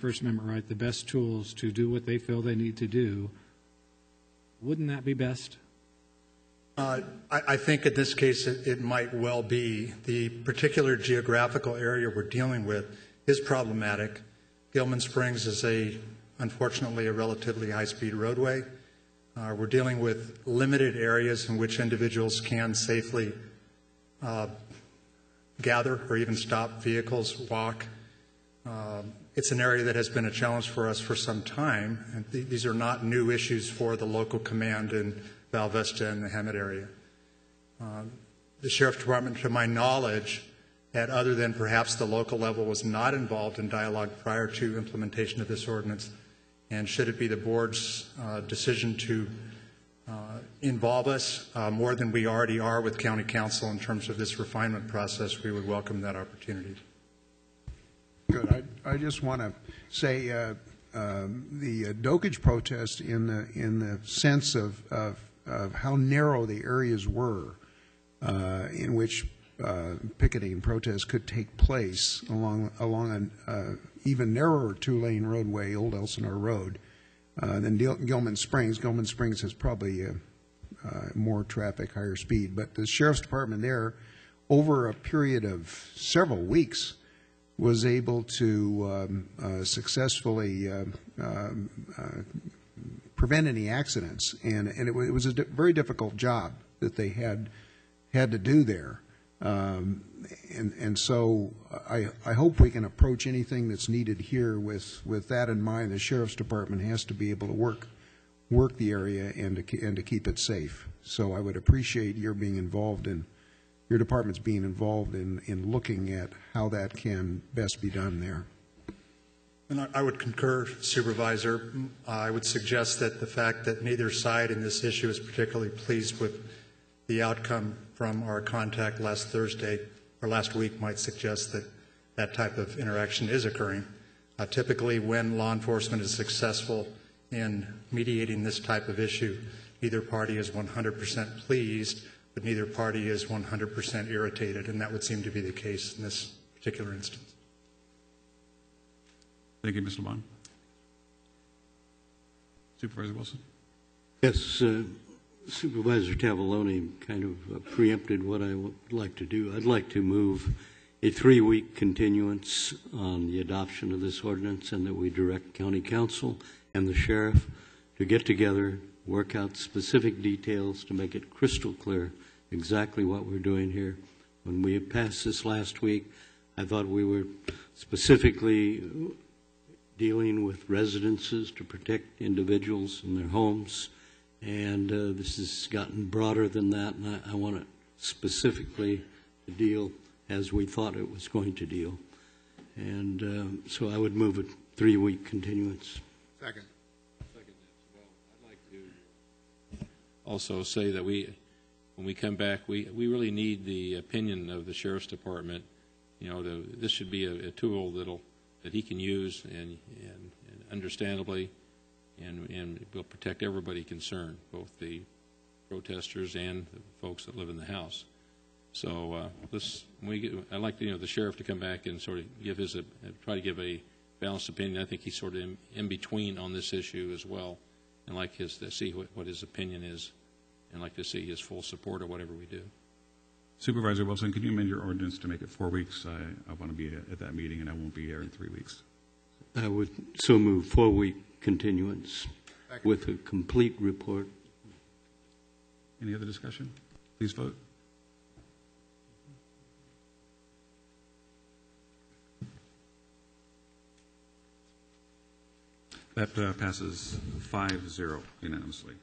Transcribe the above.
First Amendment right, the best tools to do what they feel they need to do, wouldn't that be best? I think in this case it might well be. The particular geographical area we're dealing with is problematic. Gilman Springs is unfortunately a relatively high-speed roadway. We're dealing with limited areas in which individuals can safely gather or even stop vehicles, walk. It's an area that has been a challenge for us for some time, and these are not new issues for the local command in Val Vista and the Hemet area. The Sheriff's Department, to my knowledge, other than perhaps the local level, was not involved in dialogue prior to implementation of this ordinance. And should it be the board's decision to involve us more than we already are with County Council in terms of this refinement process, we would welcome that opportunity. Good. I just want to say the Dokage protest, in the sense of how narrow the areas were in which picketing and protests could take place along an even narrower two-lane roadway, Old Elsinore Road, than Gilman Springs. Gilman Springs has probably more traffic, higher speed. But the Sheriff's Department there, over a period of several weeks, was able to successfully prevent any accidents. And it was a very difficult job that they had to do there. And so I hope we can approach anything that's needed here with that in mind. The Sheriff's Department has to be able to work the area and to keep it safe. So I would appreciate your being involved in your department's being involved in looking at how that can best be done there. And I would concur, Supervisor. I would suggest that the fact that neither side in this issue is particularly pleased with the outcome from our contact last Thursday or last week might suggest that that type of interaction is occurring. Typically, when law enforcement is successful in mediating this type of issue, neither party is 100% pleased, but neither party is 100% irritated, and that would seem to be the case in this particular instance. Thank you, Mr. Bond. Supervisor Wilson? Yes, Supervisor Tavallone kind of preempted what I would like to do. I'd like to move a 3-week continuance on the adoption of this ordinance, and that we direct County Council and the Sheriff to get together, work out specific details to make it crystal clear exactly what we're doing here. When we passed this last week, I thought we were specifically dealing with residences to protect individuals in their homes, and this has gotten broader than that, and I want it specifically to deal as we thought it was going to deal. And so I would move a 3-week continuance. Second. Well, I'd like to also say that when we come back, we really need the opinion of the Sheriff's Department. You know, this should be a tool that he can use and understandably, and will protect everybody concerned, both the protesters and the folks that live in the house. So I'd like the sheriff to come back and sort of try to give a balanced opinion. I think he's sort of in between on this issue as well, and like to see what his opinion is, and like to see his full support of whatever we do. Supervisor Wilson, can you amend your ordinance to make it 4 weeks? I want to be at that meeting, and I won't be there in 3 weeks. I would so move 4-week continuance with a complete report. Any other discussion? Please vote. That passes 5-0 unanimously.